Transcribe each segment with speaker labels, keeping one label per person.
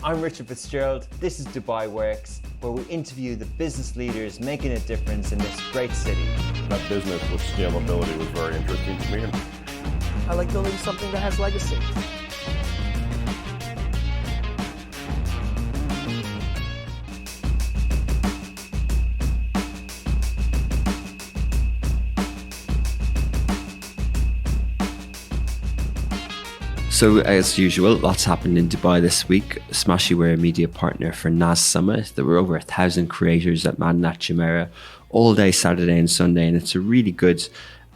Speaker 1: I'm Richard Fitzgerald. This is Dubai Works, where we interview the business leaders making a difference in this great city.
Speaker 2: That business with scalability was very interesting to me.
Speaker 3: I like building something that has legacy.
Speaker 4: So as usual, lots happened in Dubai this week. Smashy were a media partner for NAS Summit. There were over 1,000 creators at Madinat Jumeirah all day Saturday and Sunday, and it's a really good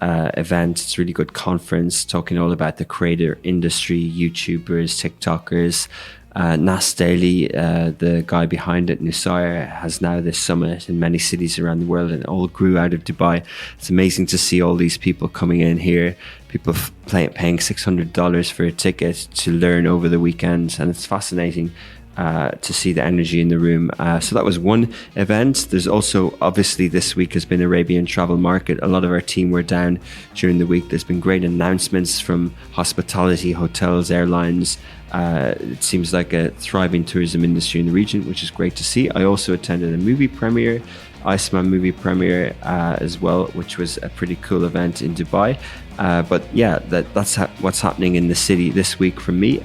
Speaker 4: event. It's a really good conference talking all about the creator industry, YouTubers, TikTokers. NAS Daily, the guy behind it, Nusair, has now this summit in many cities around the world, and it all grew out of Dubai. It's amazing to see all these people coming in here, people paying $600 for a ticket to learn over the weekend, and it's fascinating to see the energy in the room. So that was one event. There's also, obviously, this week has been Arabian Travel Market. A lot of our team were down during the week. There's been great announcements from hospitality, hotels, airlines. It seems like a thriving tourism industry in the region, which is great to see. I also attended a movie premiere, Iceman movie premiere as well, which was a pretty cool event in Dubai. But yeah, that's what's happening in the city this week from me.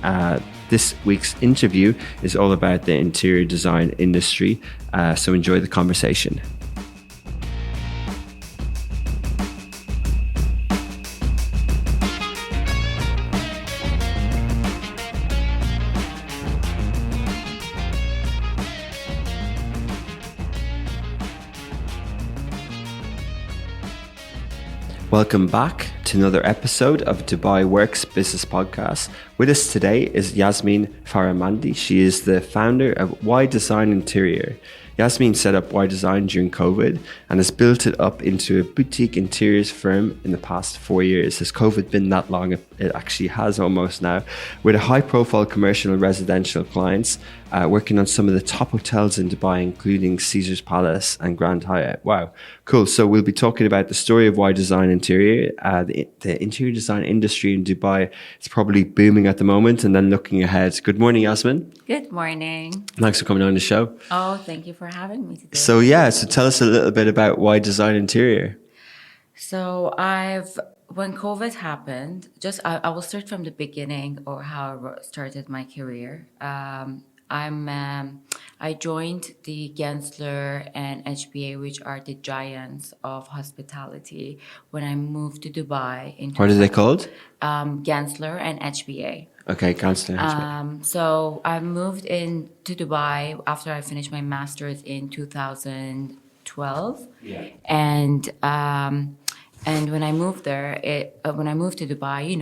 Speaker 4: This week's interview is all about the interior design industry, so enjoy the conversation. Welcome back to another episode of Dubai Works Business Podcast. With us today is Yasmin Farahmandy. She is the founder of YDesign Interior. Yasmin set up YDesign during COVID and has built it up into a boutique interiors firm in the past 4 years. Has COVID been that long? It actually has almost now. With a high-profile commercial and residential clients, working on some of the top hotels in Dubai, including Caesar's Palace and Grand Hyatt. Wow, cool. So we'll be talking about the story of YDesign Interior. The interior design industry in Dubai is probably booming at the moment, and then looking ahead. Good morning, Yasmin.
Speaker 5: Good morning.
Speaker 4: Thanks for coming on the show.
Speaker 5: Oh, thank you for having me today.
Speaker 4: So tell us a little bit about YDesign Interior.
Speaker 5: So when COVID happened, I will start from the beginning or how I started my career. I joined the Gensler and HBA, which are the giants of hospitality, when I moved to Dubai.
Speaker 4: What are they called?
Speaker 5: Gensler and HBA.
Speaker 4: Okay, Gensler and HBA.
Speaker 5: So I moved into Dubai after I finished my master's in 2012. Yeah. And when I moved there, when I moved to Dubai,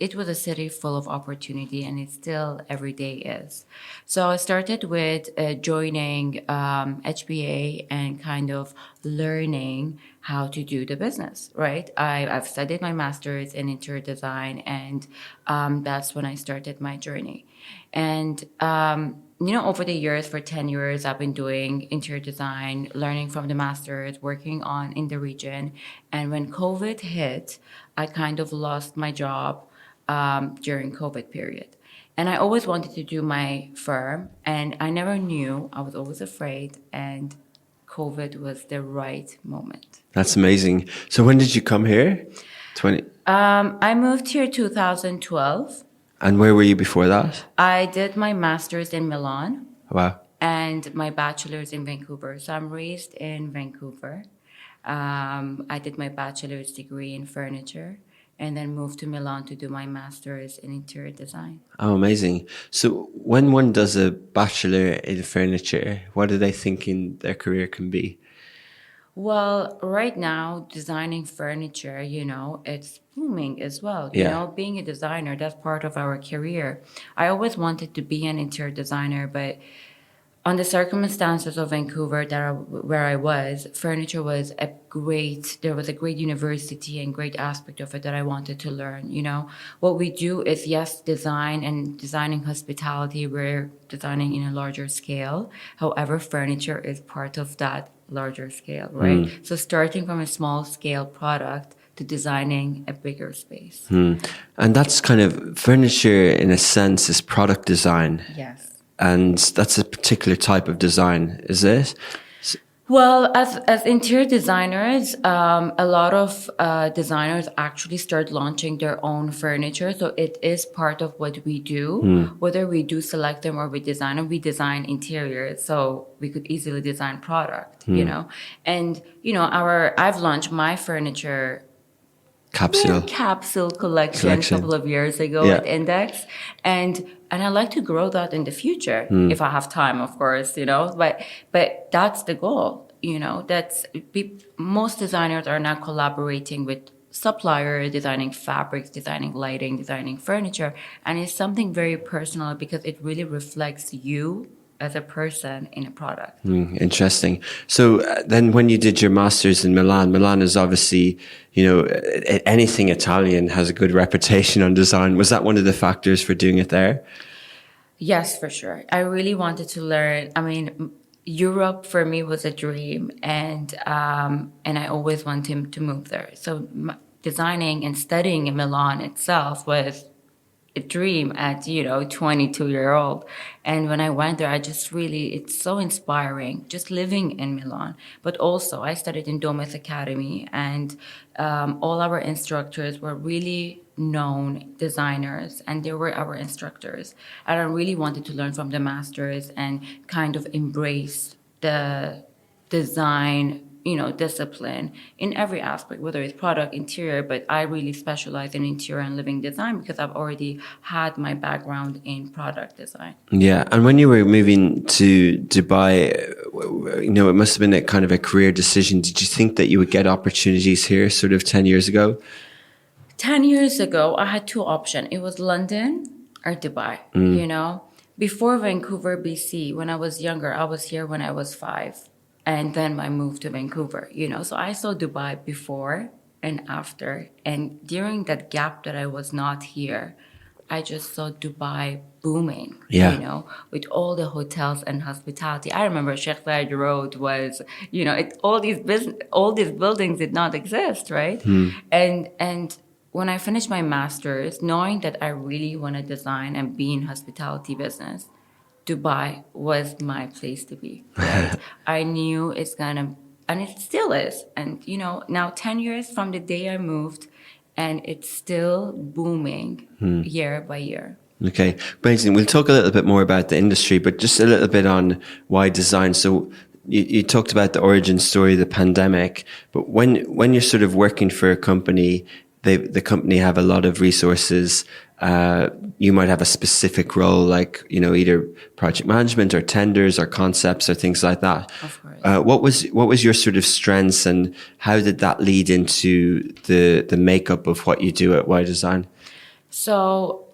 Speaker 5: it was a city full of opportunity, and it still every day is. So I started with joining HBA and kind of learning how to do the business, right? I've studied my master's in interior design, and that's when I started my journey. And over the years, for 10 years, I've been doing interior design, learning from the masters, working in the region. And when COVID hit, I kind of lost my job during COVID period. And I always wanted to do my firm, and I never knew. I was always afraid, and COVID was the right moment.
Speaker 4: That's amazing. So when did you come here?
Speaker 5: I moved here 2012.
Speaker 4: And where were you before that?
Speaker 5: I did my master's in Milan.
Speaker 4: Wow.
Speaker 5: And my bachelor's in Vancouver. So I'm raised in Vancouver. I did my bachelor's degree in furniture and then moved to Milan to do my master's in interior design.
Speaker 4: Oh, amazing. So when one does a bachelor in furniture, what are they thinking their career can be?
Speaker 5: Well, right now, designing furniture, it's booming as well. Being a designer, that's part of our career. I always wanted to be an interior designer, but on the circumstances of Vancouver where I was, furniture was there was a great university and great aspect of it that I wanted to learn. What we do is, yes, design and designing hospitality, we're designing in a larger scale. However, furniture is part of that larger scale, right? So starting from a small scale product to designing a bigger space.
Speaker 4: And that's kind of furniture in a sense is product design.
Speaker 5: Yes.
Speaker 4: and that's a particular type of design, is it?
Speaker 5: Well, as interior designers, a lot of designers actually start launching their own furniture. So it is part of what we do. Whether we do select them or we design them, we design interiors. So we could easily design product, you know. And, you know, I've launched my furniture capsule collection a couple of years ago at Index. And I like to grow that in the future if I have time, of course, you know, but that's the goal, you know, most designers are now collaborating with suppliers, designing fabrics, designing lighting, designing furniture. And it's something very personal because it really reflects you as a person in a product.
Speaker 4: Interesting. So then when you did your master's in Milan is obviously, you know, anything Italian has a good reputation on design. Was that one of the factors for doing it there?
Speaker 5: Yes, for sure. I really wanted to learn. I mean, Europe for me was a dream, and I always wanted to move there. So designing and studying in Milan itself was a dream at, you know, 22-year-old. And when I went there, it's so inspiring just living in Milan. But also I studied in Domus Academy, and all our instructors were really known designers, and they were our instructors. And I really wanted to learn from the masters and kind of embrace the design, you know, discipline in every aspect, whether it's product, interior, but I really specialize in interior and living design because I've already had my background in product design.
Speaker 4: Yeah. And when you were moving to Dubai, you know, it must have been a kind of a career decision. Did you think that you would get opportunities here sort of 10 years ago?
Speaker 5: 10 years ago, I had two options. It was London or Dubai, you know. Before Vancouver, BC, when I was younger, I was here when I was 5. And then I moved to Vancouver, you know. So I saw Dubai before and after. And during that gap that I was not here, I just saw Dubai booming, you know, with all the hotels and hospitality. I remember Sheikh Zayed Road was, you know, all these buildings did not exist, right? And when I finished my master's, knowing that I really want to design and be in hospitality business, Dubai was my place to be. Right? I knew it's gonna, and it still is. And, you know, now 10 years from the day I moved, and it's still booming year by year.
Speaker 4: Okay, amazing. We'll talk a little bit more about the industry, but just a little bit on YDesign. So you talked about the origin story, the pandemic, but when you're sort of working for a company, the company have a lot of resources. You might have a specific role, like, you know, either project management or tenders or concepts or things like that.
Speaker 5: Of course.
Speaker 4: What was your sort of strengths, and how did that lead into the makeup of what you do at YDesign?
Speaker 5: So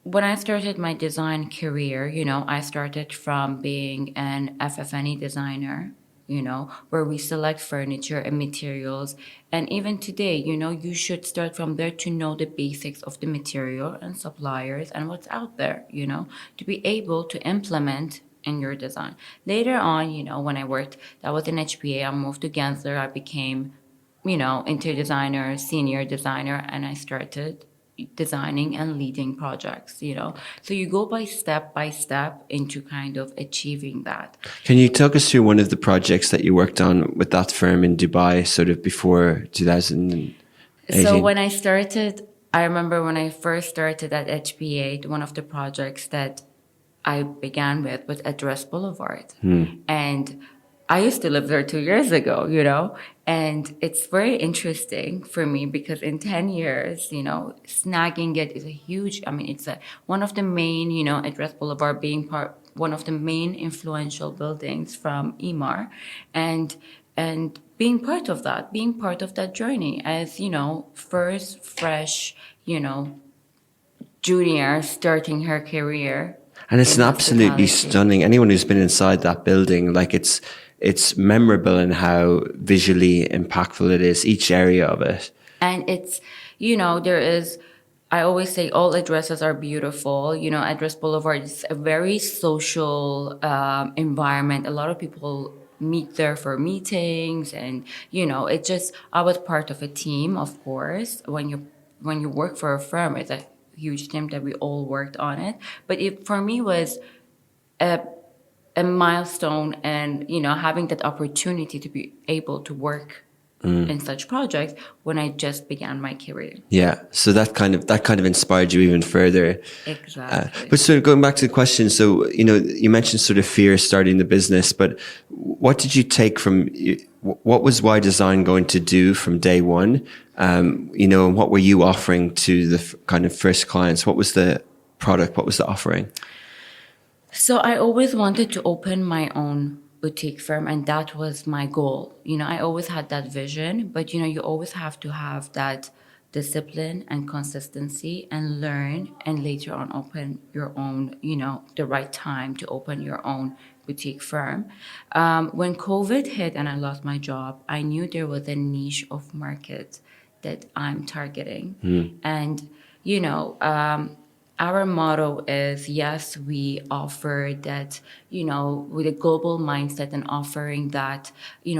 Speaker 5: when I started my design career, you know, I started from being an FF&E designer, you know, where we select furniture and materials. And even today, you know, you should start from there to know the basics of the material and suppliers and what's out there, you know, to be able to implement in your design. Later on, you know, when I worked, that was in HPA, I moved to Gensler, I became, you know, interior designer, senior designer, and I started designing and leading projects, you know. So you go by step into kind of achieving that.
Speaker 4: Can you talk us through one of the projects that you worked on with that firm in Dubai sort of before 2018?
Speaker 5: So when I started, I remember when I first started at HPA, one of the projects that I began with was Address Boulevard. And I used to live there 2 years ago, you know, and it's very interesting for me because in 10 years, you know, snagging it is a huge, I mean, it's one of the main, you know, Address Boulevard being one of the main influential buildings from EMAR, and being part of that journey as, you know, first fresh, you know, junior starting her career.
Speaker 4: And it's an absolutely stunning, anyone who's been inside that building, like it's memorable in how visually impactful it is, each area of it.
Speaker 5: And it's, you know, I always say all addresses are beautiful. You know, Address Boulevard is a very social environment. A lot of people meet there for meetings, and, you know, I was part of a team, of course. When you work for a firm, it's a huge team that we all worked on it. But it, for me, was a milestone, and having that opportunity to be able to work in such projects when I just began my career.
Speaker 4: Yeah, so that kind of inspired you even further.
Speaker 5: Exactly.
Speaker 4: But sort of going back to the question, so you mentioned sort of fear starting the business, but what did you take from? What was YDesign going to do from day one? And what were you offering to the kind of first clients? What was the product? What was the offering?
Speaker 5: So I always wanted to open my own boutique firm, and that was my goal. I always had that vision, but you always have to have that discipline and consistency and learn, and later on open your own, the right time to open your own boutique firm. When COVID hit and I lost my job, I knew there was a niche of market that I'm targeting. And, our motto is, yes, we offer that, with a global mindset and offering that,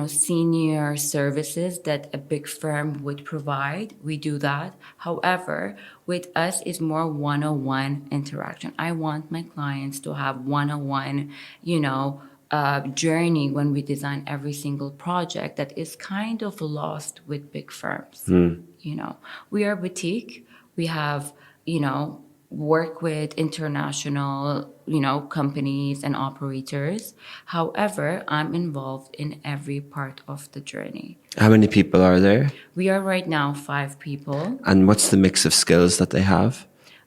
Speaker 5: senior services that a big firm would provide. We do that. However, with us, it's more one-on-one interaction. I want my clients to have one-on-one, journey when we design every single project that is kind of lost with big firms. We are boutique. We have, work with international, companies and operators. However, I'm involved in every part of the journey.
Speaker 4: How many people are there?
Speaker 5: We are right now 5 people.
Speaker 4: And what's the mix of skills that they have?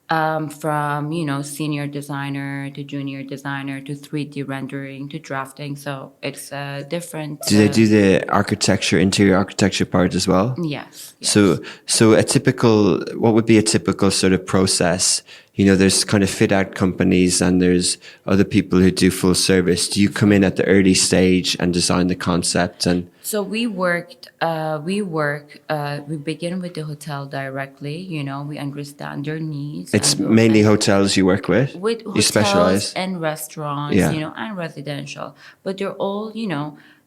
Speaker 5: From, senior designer to junior designer to 3D rendering to drafting. So it's different.
Speaker 4: Do they do the architecture, interior architecture part as well?
Speaker 5: Yes.
Speaker 4: So what would be a typical sort of process? There's kind of fit out companies and there's other people who do full service. Do you come in at the early stage and design the concept? And
Speaker 5: so we begin with the hotel directly. We understand their needs.
Speaker 4: It's mainly hotels you work with?
Speaker 5: With
Speaker 4: you
Speaker 5: hotels
Speaker 4: specialize?
Speaker 5: And restaurants, and residential. But they're all,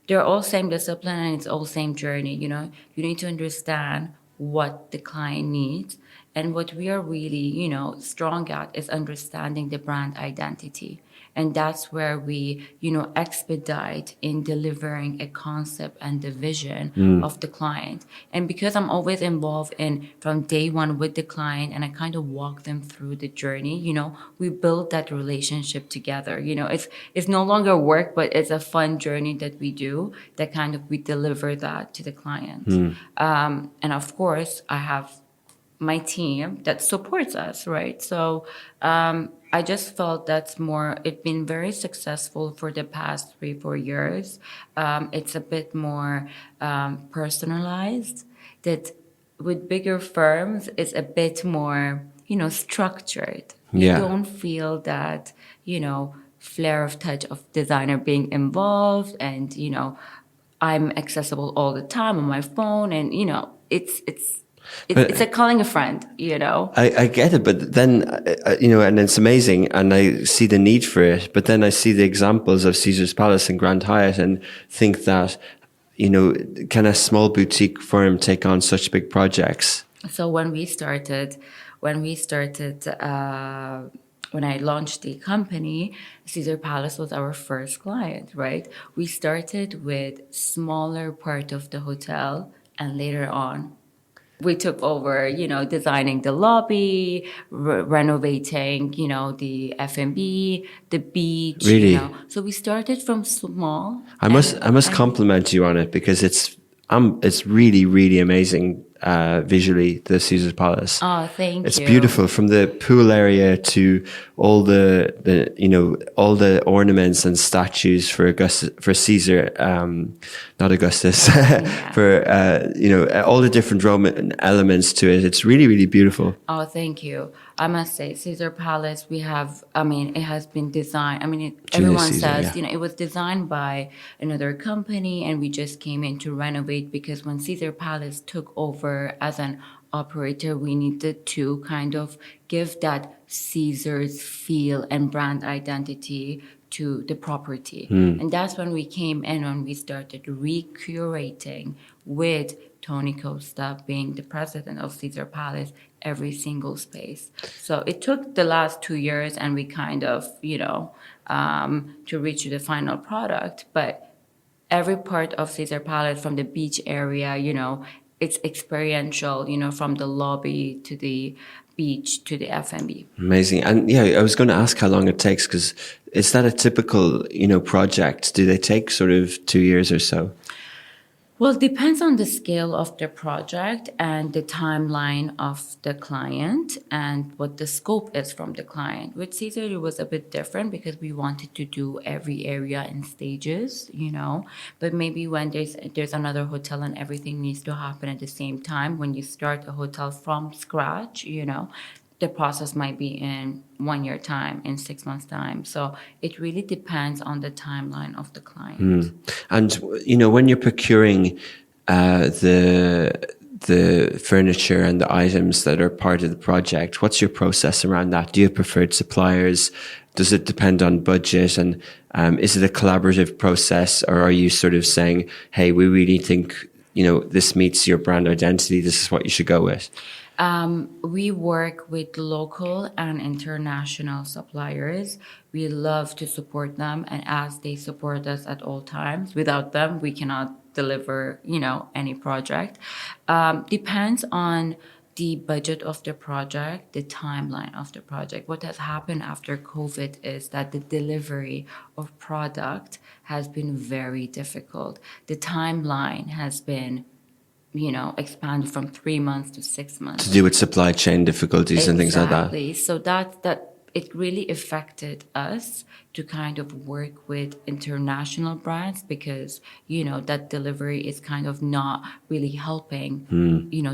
Speaker 5: they're all same discipline and it's all same journey. You need to understand what the client needs. And what we are really, strong at is understanding the brand identity. And that's where we, expedite in delivering a concept and the vision of the client. And because I'm always involved from day one with the client and I kind of walk them through the journey, we build that relationship together. It's no longer work, but it's a fun journey that we do that kind of we deliver that to the client. And of course, I have my team that supports us, right? So I just felt it's been very successful for the past 3-4 years. It's a bit more personalized. That with bigger firms, it's a bit more, structured.
Speaker 4: Yeah.
Speaker 5: You don't feel that, flair of touch of designer being involved and, I'm accessible all the time on my phone and, it's like calling a friend,
Speaker 4: I get it, but then, and it's amazing and I see the need for it, but then I see the examples of Caesar's Palace and Grand Hyatt and think that, can a small boutique firm take on such big projects?
Speaker 5: So when I launched the company, Caesar Palace was our first client, right? We started with smaller part of the hotel and later on, we took over, designing the lobby, renovating, the F&B, the beach.
Speaker 4: Really?
Speaker 5: So we started from small.
Speaker 4: I must compliment you on it because it's really, really amazing visually, the Caesar's Palace.
Speaker 5: Oh, thank you.
Speaker 4: It's beautiful from the pool area to all the all the ornaments and statues for Caesar, not Augustus, for all the different Roman elements to it. It's really, really beautiful.
Speaker 5: Oh, thank you. I must say, Caesar Palace, it has been designed. Everyone says, it was designed by another company and we just came in to renovate because when Caesar Palace took over as an operator, we needed to kind of give that Caesar's feel and brand identity to the property. And that's when we came in and we started recurating with Tony Costa being the president of Caesar Palace, every single space. So it took the last 2 years, and we kind of, to reach the final product. But every part of Caesar Palace, from the beach area, it's experiential, from the lobby to the beach to the F&B.
Speaker 4: Amazing. And yeah, I was going to ask how long it takes, because is that a typical, project? Do they take sort of 2 years or so?
Speaker 5: Well, it depends on the scale of the project and the timeline of the client and what the scope is from the client. With Caesar, it was a bit different because we wanted to do every area in stages, But maybe when there's another hotel and everything needs to happen at the same time, when you start a hotel from scratch, the process might be in 1 year time, in 6 months time. So it really depends on the timeline of the client.
Speaker 4: And, when you're procuring the furniture and the items that are part of the project, what's your process around that? Do you have preferred suppliers? Does it depend on budget? And is it a collaborative process, or are you sort of saying, hey, we really think, this meets your brand identity, this is what you should go with?
Speaker 5: We work with local and international suppliers. We love to support them, and as they support us at all times, without them, we cannot deliver, any project. Depends on the budget of the project, the timeline of the project. What has happened after COVID is that the delivery of product has been very difficult. The timeline has been expanded from 3 months to 6 months.
Speaker 4: To do with supply chain difficulties and things like that.
Speaker 5: Exactly. So that it really affected us to kind of work with international brands, because, that delivery is kind of not really helping,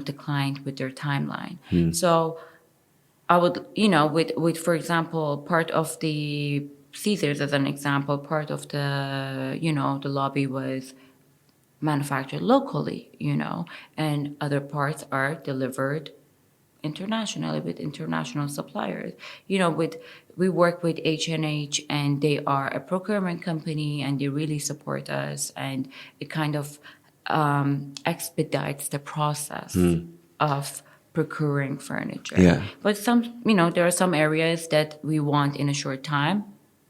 Speaker 5: the client with their timeline. So I would, with, for example, part of the Caesars as an example, part of the, the lobby was manufactured locally, and other parts are delivered internationally with international suppliers. We work with H&H, and they are a procurement company, and they really support us, and it kind of expedites the process of procuring furniture.
Speaker 4: Yeah.
Speaker 5: But there are some areas that we want in a short time.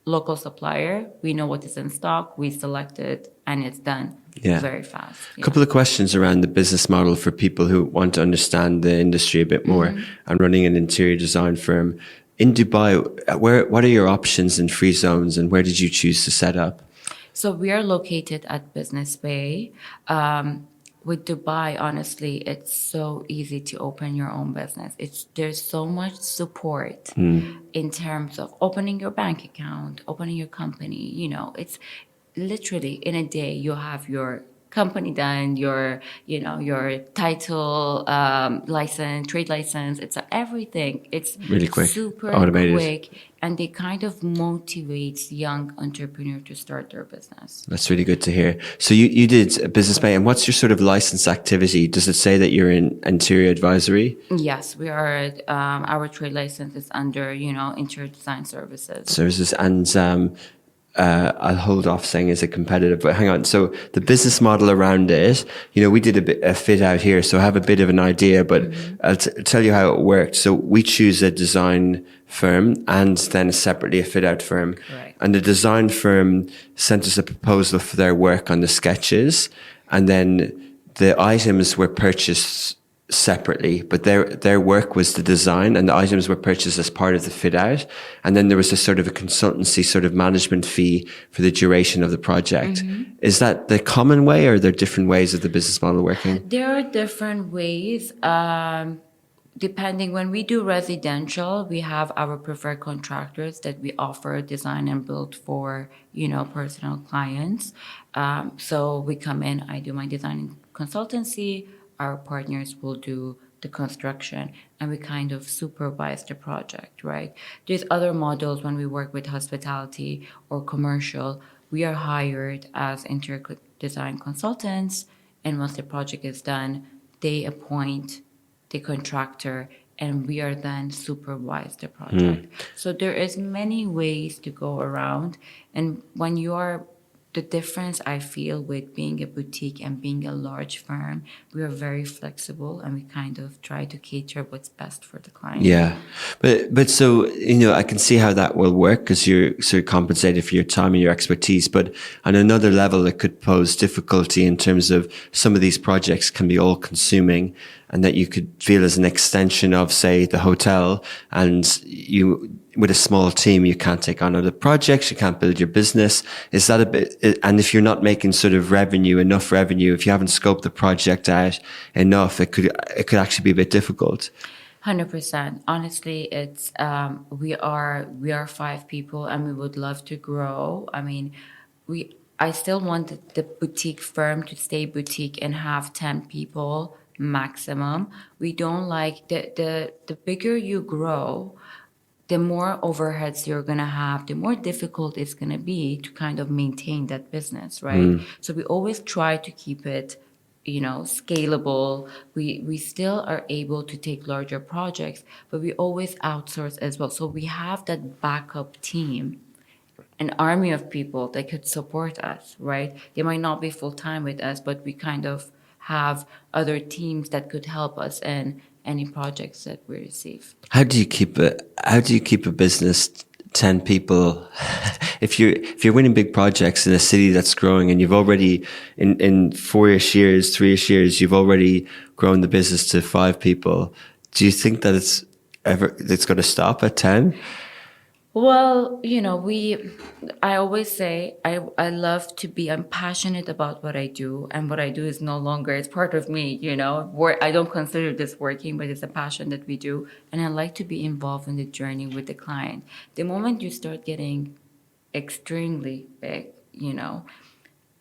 Speaker 5: Local supplier, we know what is in stock, we select it, and it's done very fast.
Speaker 4: A couple of questions around the business model for people who want to understand the industry a bit more. I'm running an interior design firm in Dubai. What are your options in free zones, and where did you choose to set up?
Speaker 5: So we are located at Business Bay. With Dubai, honestly, it's so easy to open your own business. There's so much support in terms of opening your bank account, opening your company. It's literally in a day you have your company done, your title, license, trade license. It's everything. It's
Speaker 4: really quick,
Speaker 5: super
Speaker 4: automated.
Speaker 5: quick, and it kind of motivates young entrepreneurs to start their business.
Speaker 4: That's really good to hear. So you did a Business Bay, and what's your sort of license activity? Does it say that you're in interior advisory?
Speaker 5: Yes, we are. Our trade license is under, interior design services.
Speaker 4: Services, and I'll hold off saying is it competitive, but hang on. So the business model around it, we did a fit out here, so I have a bit of an idea, but I'll tell you how it worked. So we choose a design firm and then separately a fit out firm.
Speaker 5: Right.
Speaker 4: And the design firm sent us a proposal for their work on the sketches, and then the items were purchased separately, but their work was the design, and the items were purchased as part of the fit out. And then there was a sort of a consultancy sort of management fee for the duration of the project. Is that the common way, or are there different ways of the business model working?
Speaker 5: There are different ways. Depending, when we do residential, we have our preferred contractors that we offer design and build for, personal clients. So we come in, I do my design consultancy, our partners will do the construction, and we kind of supervise the project, right? There's other models when we work with hospitality or commercial. We are hired as interior design consultants, and once the project is done, they appoint the contractor, and we are then supervise the project. So there is many ways to go around, and when you are the difference I feel with being a boutique and being a large firm, we are very flexible and we kind of try to cater what's best for the client.
Speaker 4: Yeah, but so I can see how that will work because you're sort of compensated for your time and your expertise. But on another level, it could pose difficulty in terms of some of these projects can be all consuming, and that you could feel as an extension of, say, the hotel, and you. With a small team, you can't take on other projects, you can't build your business. Is that a bit, and if you're not making sort of enough revenue, if you haven't scoped the project out enough, it could actually be a bit difficult.
Speaker 5: 100%. Honestly, it's we are 5 people and we would love to grow. I mean, I still want the boutique firm to stay boutique and have 10 people maximum. We don't like the bigger you grow, the more overheads you're going to have, the more difficult it's going to be to kind of maintain that business, right? So we always try to keep it, scalable. We still are able to take larger projects, but we always outsource as well. So we have that backup team, an army of people that could support us, right? They might not be full-time with us, but we kind of have other teams that could help us in any projects that we receive.
Speaker 4: How do you keep a business 10 people if you're winning big projects in a city that's growing, and you've already in 4-ish years, 3-ish years, you've already grown the business to 5 people? Do you think that it's going to stop at 10?
Speaker 5: Well, I always say I'm passionate about what I do, and what I do is no longer, it's part of me, I don't consider this working, but it's a passion that we do. And I like to be involved in the journey with the client. The moment you start getting extremely big,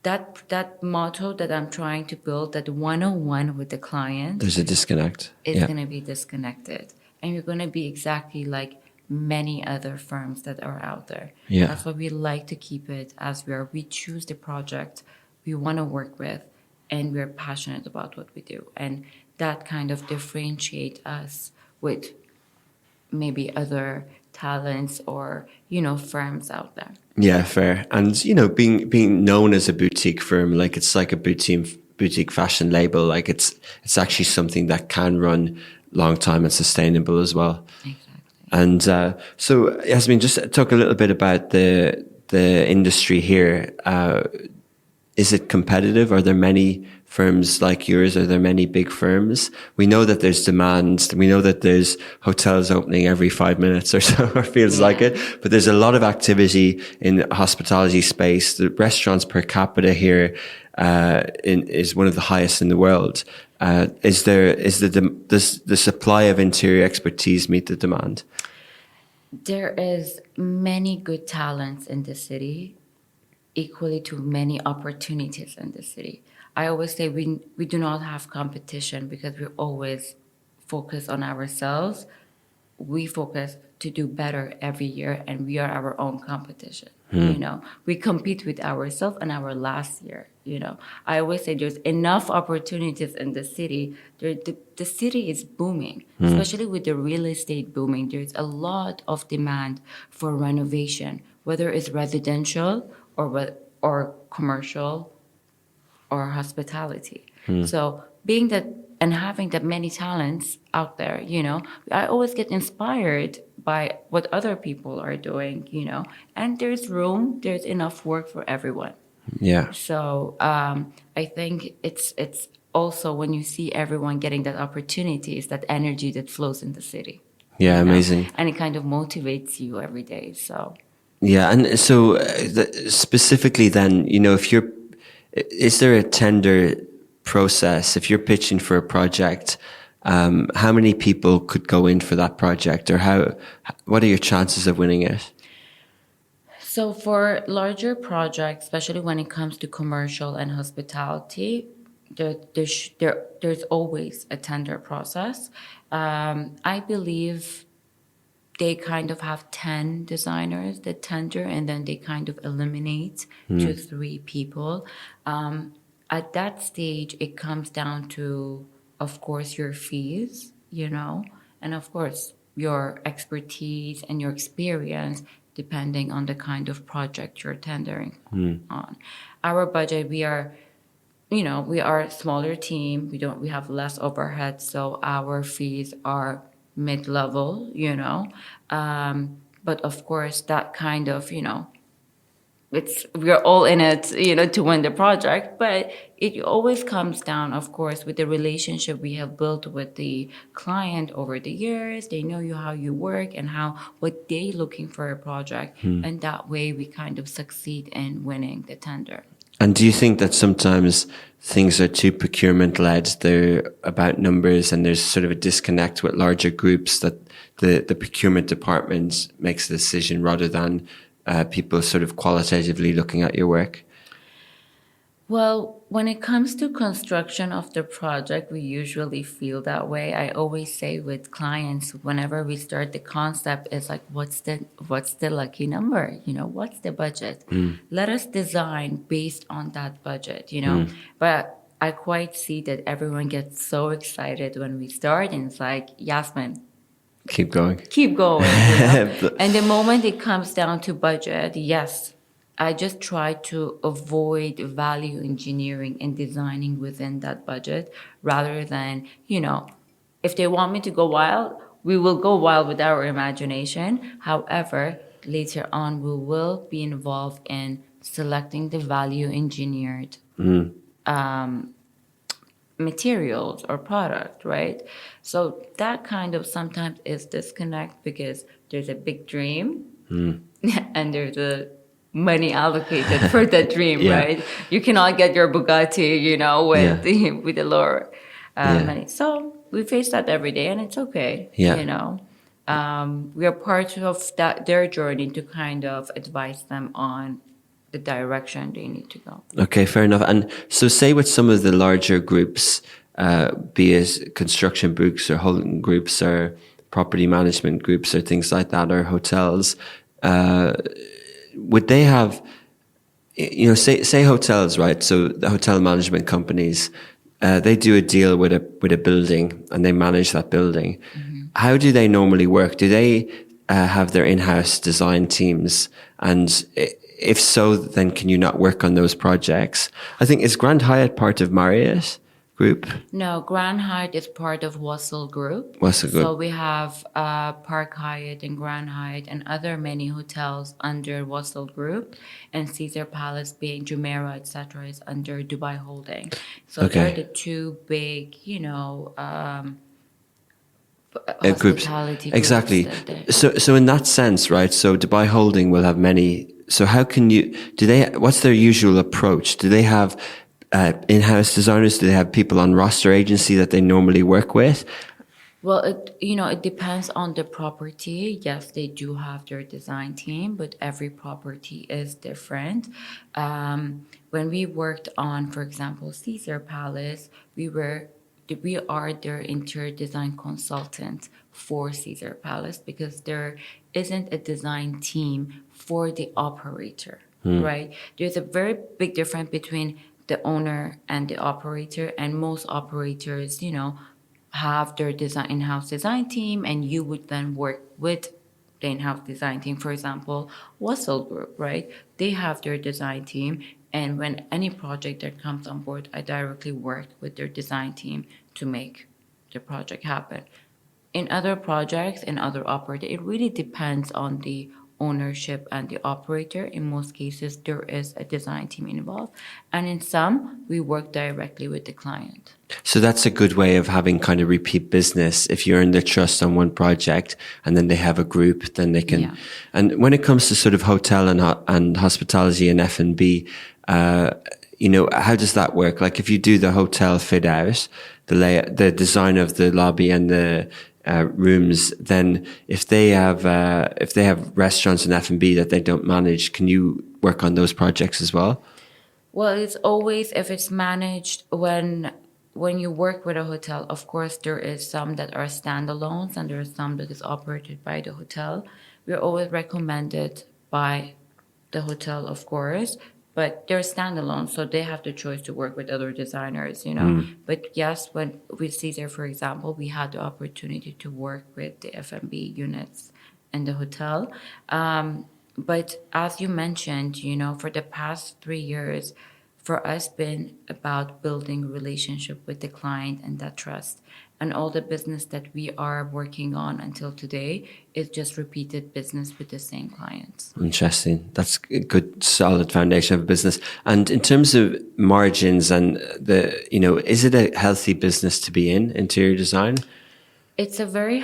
Speaker 5: that motto that I'm trying to build, that one-on-one with the client,
Speaker 4: there's a disconnect.
Speaker 5: It's going to be disconnected. And you're going to be exactly like many other firms that are out there.
Speaker 4: Yeah.
Speaker 5: That's why we like to keep it as we are. We choose the project we want to work with, and we're passionate about what we do. And that kind of differentiates us with maybe other talents or, firms out there.
Speaker 4: Yeah, fair. And, being known as a boutique firm, like it's like a boutique fashion label, like it's actually something that can run long time and sustainable as well.
Speaker 5: Exactly.
Speaker 4: And so, Yasmin, just talk a little bit about the industry here. Is it competitive? Are there many firms like yours? Are there many big firms? We know that there's demand. We know that there's hotels opening every 5 minutes or so, or feels like it. But there's a lot of activity in the hospitality space. The restaurants per capita here is one of the highest in the world. Does the supply of interior expertise meet the demand?
Speaker 5: There is many good talents in the city, equally to many opportunities in the city. I always say we do not have competition because we always focus on ourselves. We focus to do better every year, and we are our own competition. We compete with ourselves and our last year. I always say there's enough opportunities in the city. The city is booming, especially with the real estate booming. There's a lot of demand for renovation, whether it's residential or commercial or hospitality. So being that and having that many talents out there, I always get inspired by what other people are doing, and there's enough work for everyone.
Speaker 4: Yeah.
Speaker 5: So I think it's also when you see everyone getting that opportunity, it's that energy that flows in the city.
Speaker 4: Yeah, amazing.
Speaker 5: And it kind of motivates you every day. So.
Speaker 4: Yeah, and so specifically then, is there a tender process? If you're pitching for a project, how many people could go in for that project, or what are your chances of winning it?
Speaker 5: So for larger projects, especially when it comes to commercial and hospitality, there's always a tender process. I believe they kind of have 10 designers that tender, and then they kind of eliminate 2 to 3 people. At that stage, it comes down to, of course, your fees, and of course, your expertise and your experience depending on the kind of project you're tendering on. Our budget, we are a smaller team. We have less overhead, so our fees are mid-level, but of course that kind of, we're all in it, to win the project, but it always comes down, of course, with the relationship we have built with the client over the years. They know how you work and what they looking for a project, and that way we kind of succeed in winning the tender.
Speaker 4: And do you think that sometimes things are too procurement led? They're about numbers, and there's sort of a disconnect with larger groups, that the procurement department makes the decision rather than people sort of qualitatively looking at your work?
Speaker 5: Well, when it comes to construction of the project, we usually feel that way. I always say with clients, whenever we start the concept, it's like, what's the lucky number? What's the budget? Let us design based on that budget, But I quite see that everyone gets so excited when we start, and it's like, Yasmin,
Speaker 4: keep going.
Speaker 5: And the moment it comes down to budget, yes, I just try to avoid value engineering and designing within that budget, rather than, if they want me to go wild, we will go wild with our imagination. However, later on, we will be involved in selecting the value engineered materials or product, right? So that kind of sometimes is disconnect, because there's a big dream and there's a money allocated for that dream, right? You cannot get your Bugatti, with the lower money. So we face that every day, and it's okay. We are part of their journey to kind of advise them on the direction they need to go.
Speaker 4: Okay, fair enough. And so say with some of the larger groups, be it construction groups or holding groups or property management groups or things like that, or hotels, would they have, say hotels, right? So the hotel management companies, they do a deal with a building and they manage that building. How do they normally work? Do they have their in-house design teams? And if so, then can you not work on those projects? I think, is Grand Hyatt part of Marriott Group?
Speaker 5: No, Grand Hyatt is part of Wasl Group.
Speaker 4: Wasl Group.
Speaker 5: So we have Park Hyatt and Grand Hyatt and other many hotels under Wasl Group, and Caesar Palace, being Jumeirah, etc., is under Dubai Holding. So they're the two big, hospitality groups.
Speaker 4: Exactly. So in that sense, right? So Dubai Holding will have many. So how can what's their usual approach? Do they have in-house designers? Do they have people on roster agency that they normally work with?
Speaker 5: Well, it depends on the property. Yes, they do have their design team, but every property is different. When we worked on, for example, Caesar Palace, we are their interior design consultant for Caesar Palace, because there isn't a design team for the operator, right? There's a very big difference between the owner and the operator, and most operators, have their in-house design team, and you would then work with the in-house design team. For example, Wasl Group, right? They have their design team, and when any project that comes on board, I directly work with their design team to make the project happen. In other projects, in other operators, it really depends on the ownership and the operator. In most cases, there is a design team involved, and in some, we work directly with the client.
Speaker 4: So that's a good way of having kind of repeat business. If you're in the trust on one project and then they have a group, then they can. Yeah. And when it comes to sort of hotel and hospitality and F&B, how does that work? Like if you do the hotel fit out, the design of the lobby and the rooms, then if they have restaurants and F&B that they don't manage, can you work on those projects as well?
Speaker 5: Well, it's always, if it's managed, when you work with a hotel, of course, there is some that are standalones and there is some that is operated by the hotel. We're always recommended by the hotel, of course, but they're standalone, so they have the choice to work with other designers, But yes, when with Caesar, for example, we had the opportunity to work with the F&B units in the hotel. But as you mentioned, for the past 3 years, for us been about building relationship with the client and that trust. And all the business that we are working on until today is just repeated business with the same clients.
Speaker 4: Interesting. That's a good, solid foundation of a business. And in terms of margins and is it a healthy business to be in, interior design?
Speaker 5: It's a very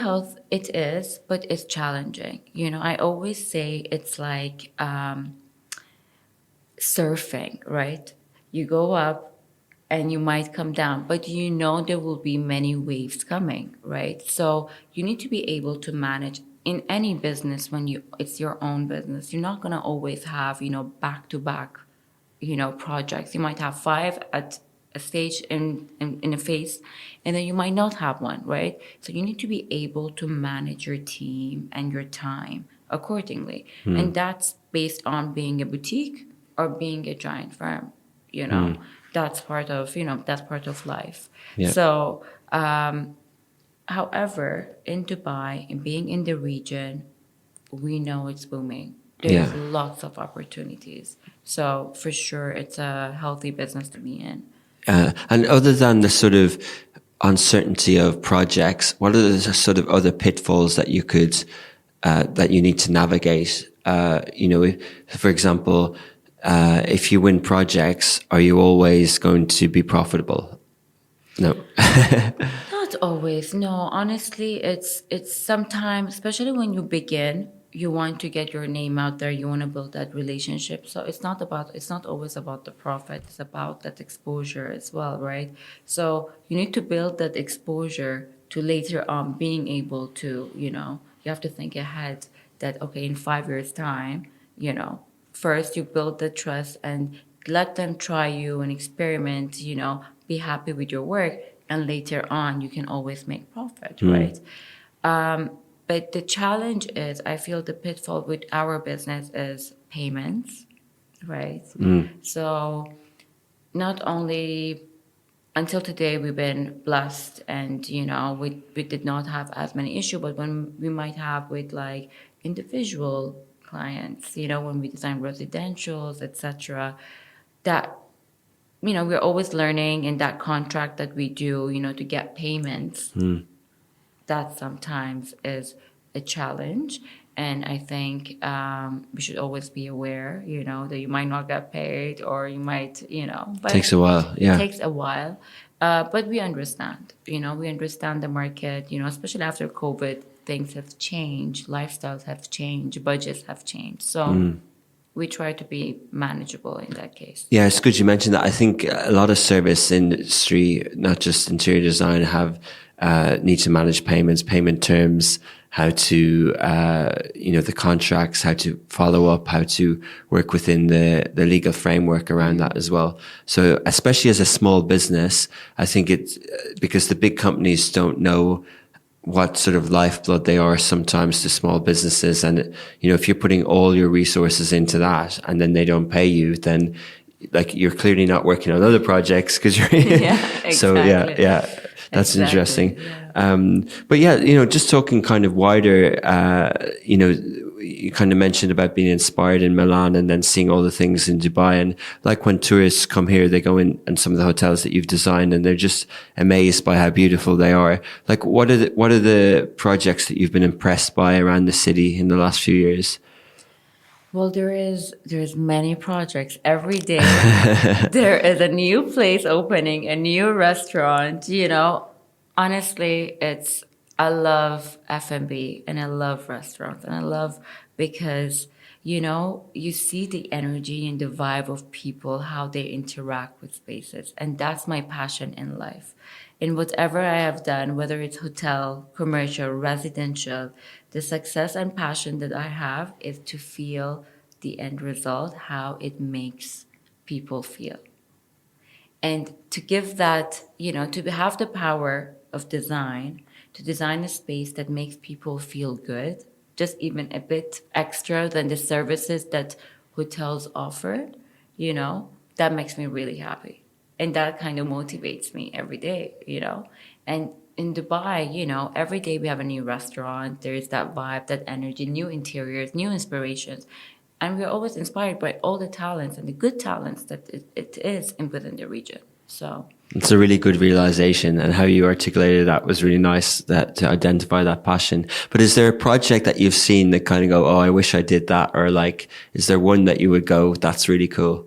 Speaker 5: it is, but it's challenging. I always say it's like surfing, right? You go up and you might come down, but there will be many waves coming, right? So you need to be able to manage in any business when it's your own business. You're not going to always have, back to back, projects. You might have 5 at a stage in a phase, and then you might not have one, right? So you need to be able to manage your team and your time accordingly. And that's based on being a boutique or being a giant firm, That's part of, that's part of life.
Speaker 4: Yeah.
Speaker 5: So, however, in Dubai and being in the region, we know it's booming. There's lots of opportunities. So for sure, it's a healthy business to be in.
Speaker 4: And other than the sort of uncertainty of projects, what are the sort of other pitfalls that you could, that you need to navigate? For example, if you win projects, are you always going to be profitable? No.
Speaker 5: Not always. No, honestly, it's sometimes, especially when you begin, you want to get your name out there. You want to build that relationship. So it's not always about the profit. It's about that exposure as well, right? So you need to build that exposure to later on being able to, you have to think ahead that, okay, in 5 years' time, first you build the trust and let them try you and experiment, be happy with your work. And later on, you can always make profit, right? But the challenge is, I feel the pitfall with our business is payments, right? So not only until today we've been blessed and, we did not have as many issues, but when we might have with like individual clients, when we design residentials, etc., that, we're always learning in that contract that we do, to get payments. That sometimes is a challenge. And I think we should always be aware, that you might not get paid or you might, but
Speaker 4: Takes a while, yeah.
Speaker 5: It takes a while. But we understand, we understand the market, especially after COVID, things have changed, lifestyles have changed, budgets have changed. So we try to be manageable in that case.
Speaker 4: Yeah, it's good you mentioned that. I think a lot of service industry, not just interior design, have need to manage payments, payment terms, how to, the contracts, how to follow up, how to work within the legal framework around that as well. So especially as a small business, I think it's because the big companies don't know what sort of lifeblood they are sometimes to small businesses. And, if you're putting all your resources into that and then they don't pay you, then like you're clearly not working on other projects because you're,
Speaker 5: Exactly.
Speaker 4: So yeah. That's interesting.
Speaker 5: Yeah.
Speaker 4: But just talking kind of wider, you kind of mentioned about being inspired in Milan and then seeing all the things in Dubai. And like when tourists come here, they go in and some of the hotels that you've designed and they're just amazed by how beautiful they are. Like what are the projects that you've been impressed by around the city in the last few years?
Speaker 5: Well, there's many projects every day. There is a new place opening, a new restaurant. Honestly, I love F&B and I love restaurants and I love because you see the energy and the vibe of people, how they interact with spaces, and that's my passion in life. In whatever I have done, whether it's hotel, commercial, residential, the success and passion that I have is to feel the end result, how it makes people feel. And to give that, to have the power of design, to design a space that makes people feel good, just even a bit extra than the services that hotels offer, that makes me really happy. And that kind of motivates me every day, And in Dubai, every day we have a new restaurant. There is that vibe, that energy, new interiors, new inspirations. And we're always inspired by all the talents and the good talents that it is within the region. So
Speaker 4: it's a really good realization, and how you articulated that was really nice, that to identify that passion. But is there a project that you've seen that kind of go, oh, I wish I did that? Or like, is there one that you would go, that's really cool?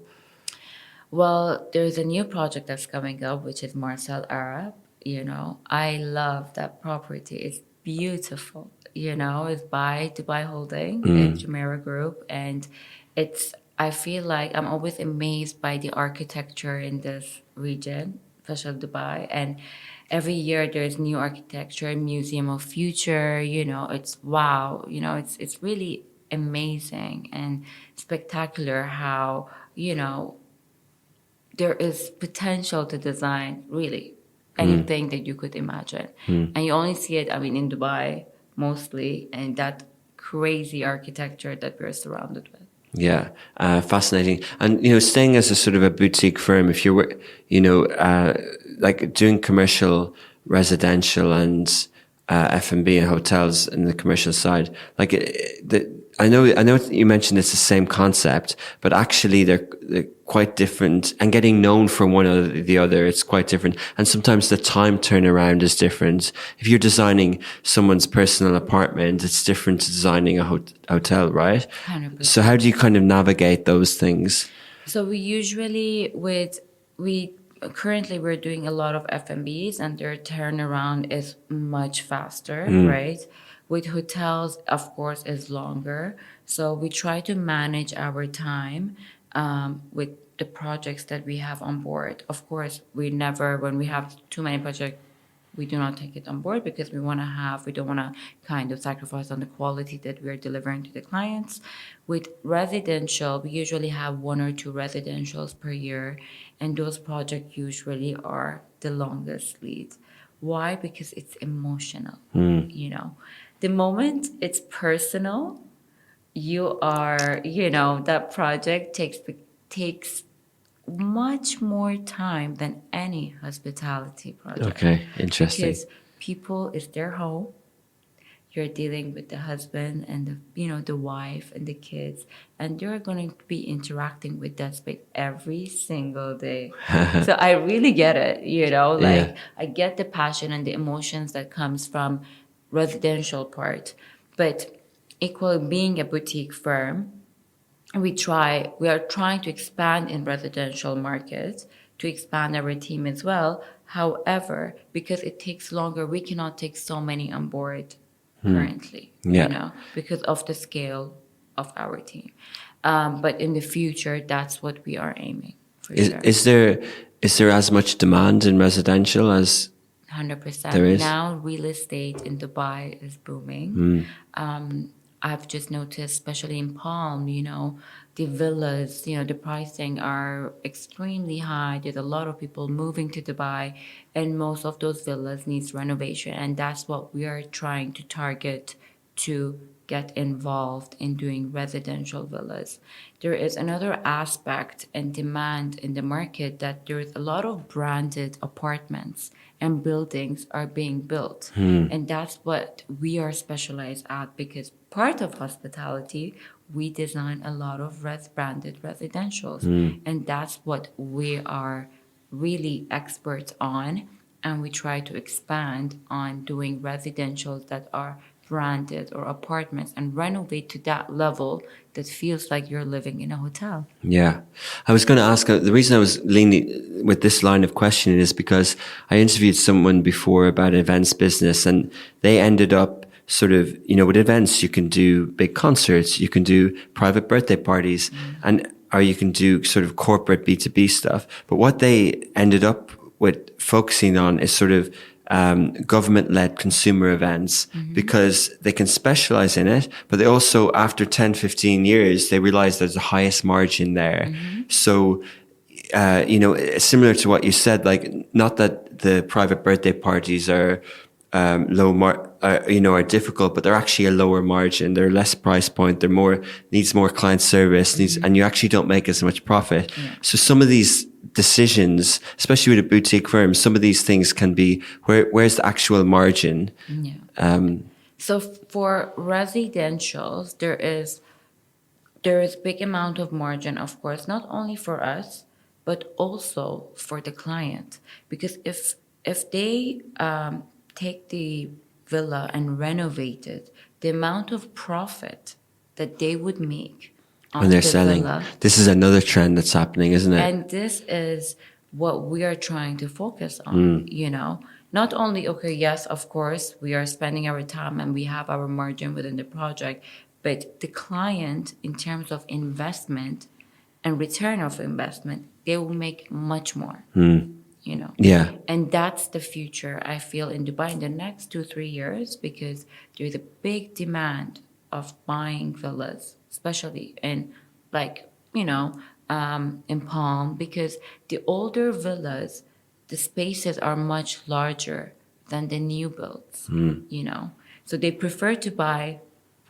Speaker 5: well, there's a new project that's coming up, which is Marcel Arab. I love that property. It's beautiful. It's by Dubai Holding, it's Jumeirah Group, and I feel like I'm always amazed by the architecture in this region, especially Dubai. And every year there's new architecture, Museum of Future. It's wow. It's really amazing and spectacular how there is potential to design really anything that you could imagine. And you only see it, in Dubai mostly, and that crazy architecture that we're surrounded with.
Speaker 4: Yeah, fascinating. And, staying as a sort of a boutique firm, if you were, like doing commercial, residential and F&B and hotels in the commercial side, like I know you mentioned it's the same concept, but actually they're quite different, and getting known for one or the other, it's quite different. And sometimes the time turnaround is different. If you're designing someone's personal apartment, it's different to designing a hotel, right?
Speaker 5: 100%.
Speaker 4: So how do you kind of navigate those things?
Speaker 5: So we usually currently we're doing a lot of F&Bs, and their turnaround is much faster, right? With hotels, of course, is longer. So we try to manage our time with the projects that we have on board. Of course, when we have too many projects, we do not take it on board, because we don't want to kind of sacrifice on the quality that we are delivering to the clients. With residential, we usually have 1 or 2 residentials per year, and those projects usually are the longest leads. Why? Because it's emotional, The moment it's personal, that project takes much more time than any hospitality project.
Speaker 4: Okay, interesting.
Speaker 5: Because people, it's their home. You're dealing with the husband and the wife and the kids, and you're going to be interacting with that space every single day. So I really get it, I get the passion and the emotions that comes from residential part. But equally, being a boutique firm, we are trying to expand in residential markets, to expand our team as well. However, because it takes longer, we cannot take so many on board currently, because of the scale of our team. But in the future, that's what we are aiming for.
Speaker 4: Is there as much demand in residential as
Speaker 5: 100%.
Speaker 4: there is?
Speaker 5: Now real estate in Dubai is booming. I've just noticed, especially in Palm, the villas, the pricing are extremely high. There's a lot of people moving to Dubai, and most of those villas needs renovation. And that's what we are trying to target, to get involved in doing residential villas. There is another aspect and demand in the market, that there is a lot of branded apartments and buildings are being built. And that's what we are specialized at, because part of hospitality, we design a lot of branded residentials. And that's what we are really experts on. And we try to expand on doing residentials that are branded, or apartments, and renovate to that level that feels like you're living in a hotel.
Speaker 4: Yeah. I was going to ask, the reason I was leaning with this line of questioning is because I interviewed someone before about events business, and they ended up sort of, with events, you can do big concerts, you can do private birthday parties, or you can do sort of corporate B2B stuff. But what they ended up with focusing on is sort of government-led consumer events, because they can specialize in it, but they also, after 10, 15 years, they realize there's the highest margin there. So, similar to what you said, like, not that the private birthday parties are are difficult, but they're actually a lower margin. They're less price point. They're needs more client service, and you actually don't make as much profit. Yeah. So some of these decisions, especially with a boutique firm, some of these things can be, where's the actual margin?
Speaker 5: Yeah. So for residentials, there is there is big amount of margin, of course, not only for us, but also for the client. Because if they take the villa and renovate it, the amount of profit that they would make on
Speaker 4: When they're
Speaker 5: the
Speaker 4: selling.
Speaker 5: villa,
Speaker 4: This is another trend that's happening, isn't it?
Speaker 5: and this is what we are trying to focus on, Not only, okay, yes, of course, we are spending our time and we have our margin within the project, but the client, in terms of investment and return of investment, they will make much more,
Speaker 4: Yeah.
Speaker 5: And that's the future, I feel, in Dubai in the next 2-3 years, because there's a big demand of buying villas, especially in, like, in Palm, because the older villas, the spaces are much larger than the new builds, So they prefer to buy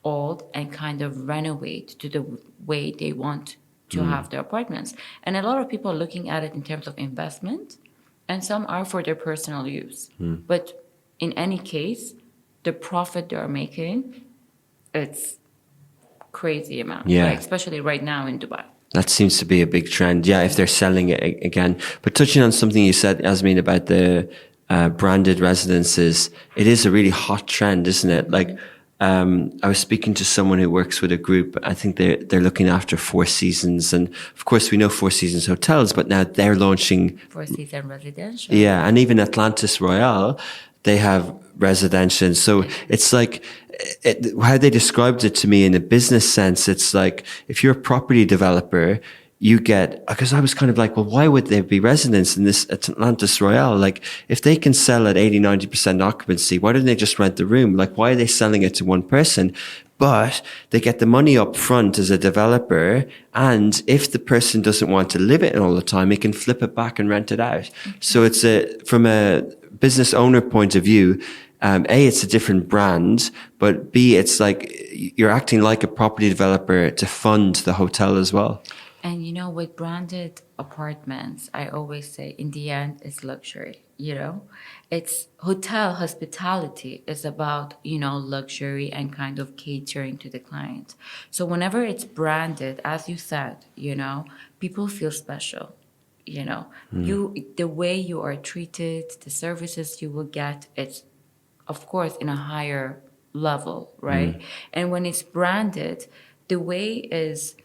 Speaker 5: old and kind of renovate to the way they want to have their apartments. And a lot of people are looking at it in terms of investment, and some are for their personal use. But in any case, the profit they're making, it's crazy amount,
Speaker 4: Yeah.
Speaker 5: especially right now in Dubai.
Speaker 4: That seems to be a big trend. Yeah, if they're selling it again. But touching on something you said, Yasmin, about the branded residences, it is a really hot trend, isn't it? Like, I was speaking to someone who works with a group. I think they're looking after Four Seasons, and of course we know Four Seasons hotels, but now they're launching
Speaker 5: Four Seasons residential.
Speaker 4: Yeah, and even Atlantis Royale, they have residential. So it's like, how they described it to me in a business sense, it's like, if you're a property developer, you get, because I was kind of like, well, why would there be residents in this Atlantis Royale? Like, if they can sell at 80-90% occupancy, why don't they just rent the room? Like, why are they selling it to one person? But they get the money up front as a developer. And if the person doesn't want to live it all the time, they can flip it back and rent it out. So it's from a business owner point of view, A, it's a different brand, but B, it's like you're acting like a property developer to fund the hotel as well.
Speaker 5: And with branded apartments, I always say in the end, it's luxury, It's hospitality is about, luxury and kind of catering to the client. So whenever it's branded, as you said, people feel special, the way you are treated, the services you will get, it's, of course, in a higher level, right? And when it's branded, the way is,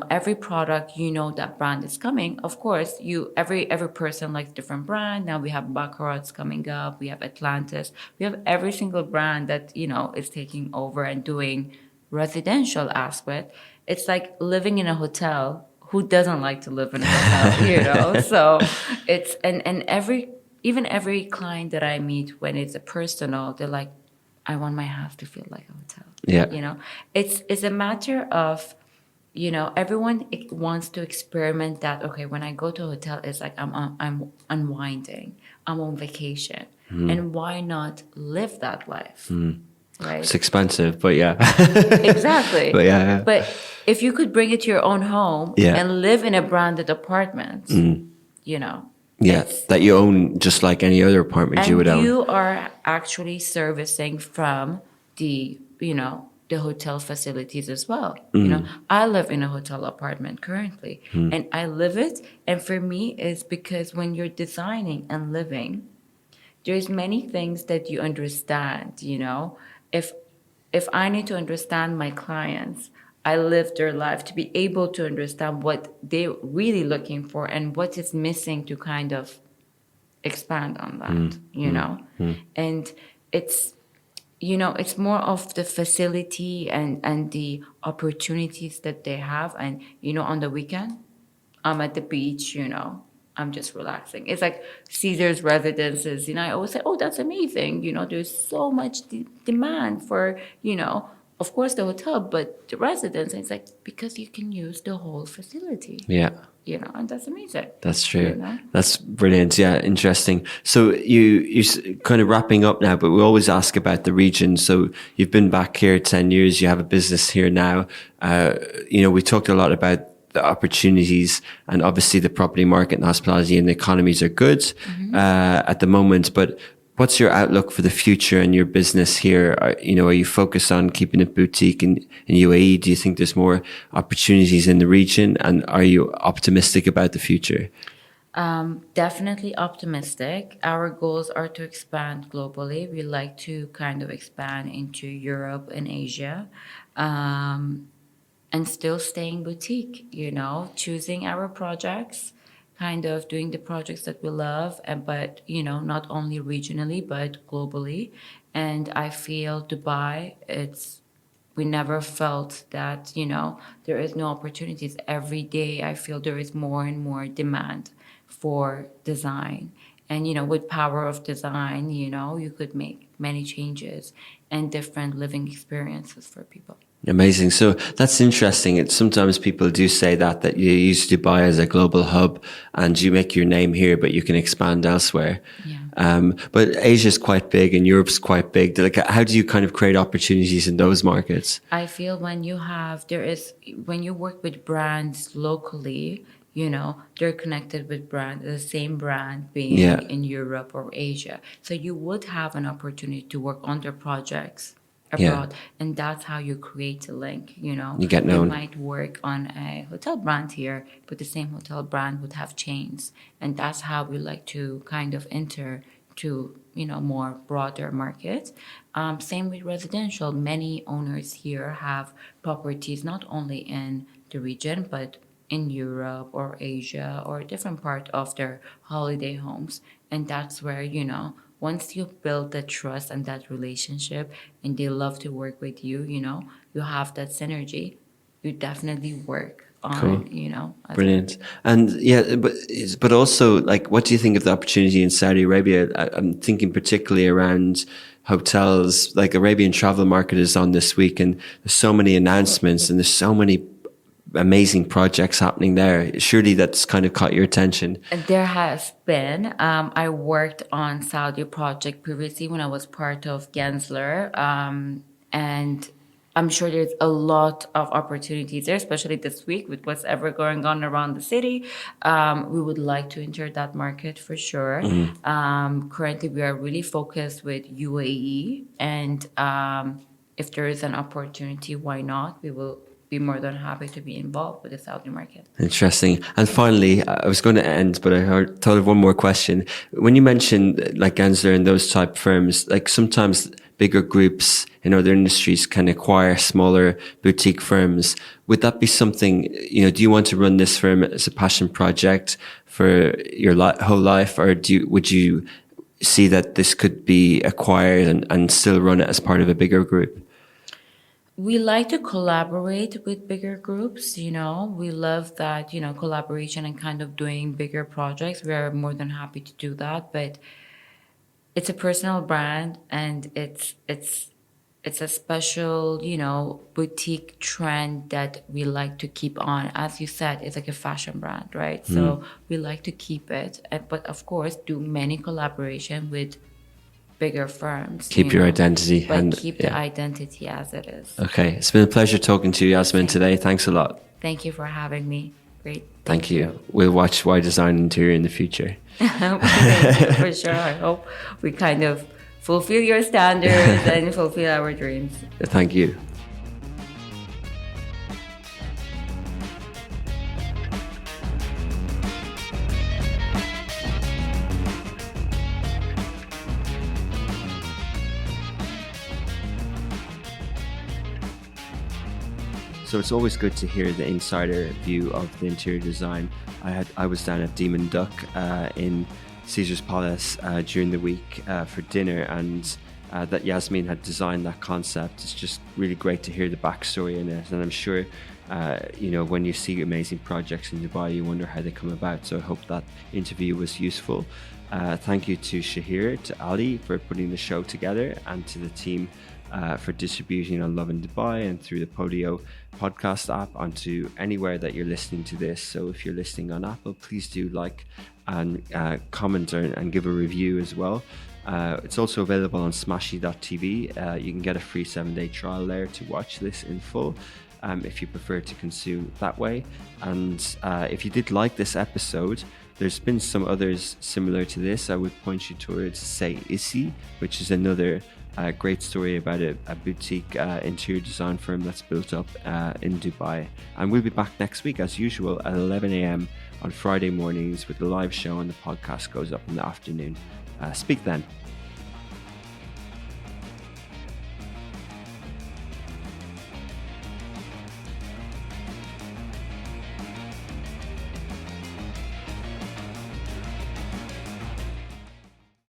Speaker 5: every product, that brand is coming. Of course, every person likes different brand. Now we have Baccarat's coming up. We have Atlantis. We have every single brand that, is taking over and doing residential aspect. It's like living in a hotel. Who doesn't like to live in a hotel, So it's, and even every client that I meet, when it's a personal, they're like, I want my house to feel like a hotel.
Speaker 4: Yeah.
Speaker 5: It's a matter of, everyone wants to experiment that. Okay, when I go to a hotel, it's like I'm unwinding, I'm on vacation, and why not live that life? Right?
Speaker 4: It's expensive, but yeah.
Speaker 5: Exactly.
Speaker 4: But yeah.
Speaker 5: But if you could bring it to your own home and live in a branded apartment,
Speaker 4: Yeah, that you own just like any other apartment you would own.
Speaker 5: And you are actually servicing from the, the hotel facilities as well. I live in a hotel apartment currently, and I live it. And for me, it's because when you're designing and living, there's many things that you understand. If I need to understand my clients, I live their life to be able to understand what they're really looking for and what is missing to kind of expand on that. And it's, it's more of the facility and the opportunities that they have. And, on the weekend, I'm at the beach, I'm just relaxing. It's like Caesar's residences, I always say, oh, that's amazing. There's so much demand for, of course, the hotel, but the residence. It's like, because you can use the whole facility.
Speaker 4: Yeah.
Speaker 5: And that's amazing.
Speaker 4: That's true. That's brilliant. Yeah, interesting. So you kind of wrapping up now, but we always ask about the region. So you've been back here 10 years. You have a business here now. We talked a lot about the opportunities, and obviously the property market and hospitality and the economies are good at the moment. But What's your outlook for the future and your business here? Are you focused on keeping it boutique in UAE? Do you think there's more opportunities in the region? And are you optimistic about the future?
Speaker 5: Definitely optimistic. Our goals are to expand globally. We like to kind of expand into Europe and Asia, and still staying boutique, choosing our projects, kind of doing the projects that we love, but not only regionally but globally. And I feel Dubai, we never felt that there is no opportunities. Every day I feel there is more and more demand for design, and with power of design, you could make many changes and different living experiences for people.
Speaker 4: Amazing. So that's interesting. Sometimes people do say that you use Dubai as a global hub and you make your name here, but you can expand elsewhere.
Speaker 5: Yeah.
Speaker 4: But Asia is quite big and Europe's quite big. Like, how do you kind of create opportunities in those markets?
Speaker 5: I feel when you work with brands locally, they're connected with the same brand being in Europe or Asia. So you would have an opportunity to work on their projects abroad, and that's how you create a link.
Speaker 4: You get known.
Speaker 5: You might work on a hotel brand here, but the same hotel brand would have chains, and that's how we like to kind of enter to more broader markets. Same with residential. Many owners here have properties not only in the region but in Europe or Asia or a different part of their holiday homes, and that's where once you build that trust and that relationship and they love to work with you, you have that synergy, you definitely work on,
Speaker 4: cool. Brilliant. And but also, like, what do you think of the opportunity in Saudi Arabia? I'm thinking particularly around hotels. Like, Arabian travel market is on this week and there's so many announcements and there's so many amazing projects happening there. Surely that's kind of caught your attention.
Speaker 5: There has been. I worked on Saudi project previously when I was part of Gensler, and I'm sure there's a lot of opportunities there, especially this week with what's ever going on around the city. We would like to enter that market for sure. Mm-hmm. Currently, we are really focused with UAE, and if there is an opportunity, why not? We will be more than happy to be involved with the Saudi market. Interesting.
Speaker 4: And finally, I was going to end, but I thought of one more question. When you mentioned like Gensler and those type firms, like sometimes bigger groups in other industries can acquire smaller boutique firms. Would that be something, do you want to run this firm as a passion project for your whole life, or would you see that this could be acquired and still run it as part of a bigger group?
Speaker 5: We like to collaborate with bigger groups, We love that, collaboration and kind of doing bigger projects. We are more than happy to do that, but it's a personal brand and it's a special, boutique trend that we like to keep on. As you said, it's like a fashion brand, right? Mm. So we like to keep it, but of course do many collaboration with bigger firms.
Speaker 4: Keep your identity.
Speaker 5: But keep the identity as it is.
Speaker 4: Okay. It's been a pleasure talking to you, Yasmin, today. Thanks a lot.
Speaker 5: Thank you for having me. Great.
Speaker 4: Thank you. We'll watch YDesign Interior in the future.
Speaker 5: For sure. I hope we kind of fulfill your standards and fulfill our dreams.
Speaker 4: Thank you. So it's always good to hear the insider view of the interior design. I was down at Demon Duck in Caesar's Palace during the week for dinner, and that Yasmin had designed that concept. It's just really great to hear the backstory in it, and I'm sure when you see amazing projects in Dubai, you wonder how they come about. So I hope that interview was useful. Thank you to Shahir, to Ali for putting the show together, and to the team for distributing on Love in Dubai and through the Podio podcast app onto anywhere that you're listening to this. So if you're listening on Apple, please do like and comment and give a review as well. It's also available on smashy.tv. You can get a free 7-day trial there to watch this in full if you prefer to consume that way. And if you did like this episode, There's been some others similar to this. I would point you towards Say Issy, which is another great story about a boutique interior design firm that's built up in Dubai. And we'll be back next week as usual at 11 a.m. on Friday mornings with the live show, and the podcast goes up in the afternoon. Speak then.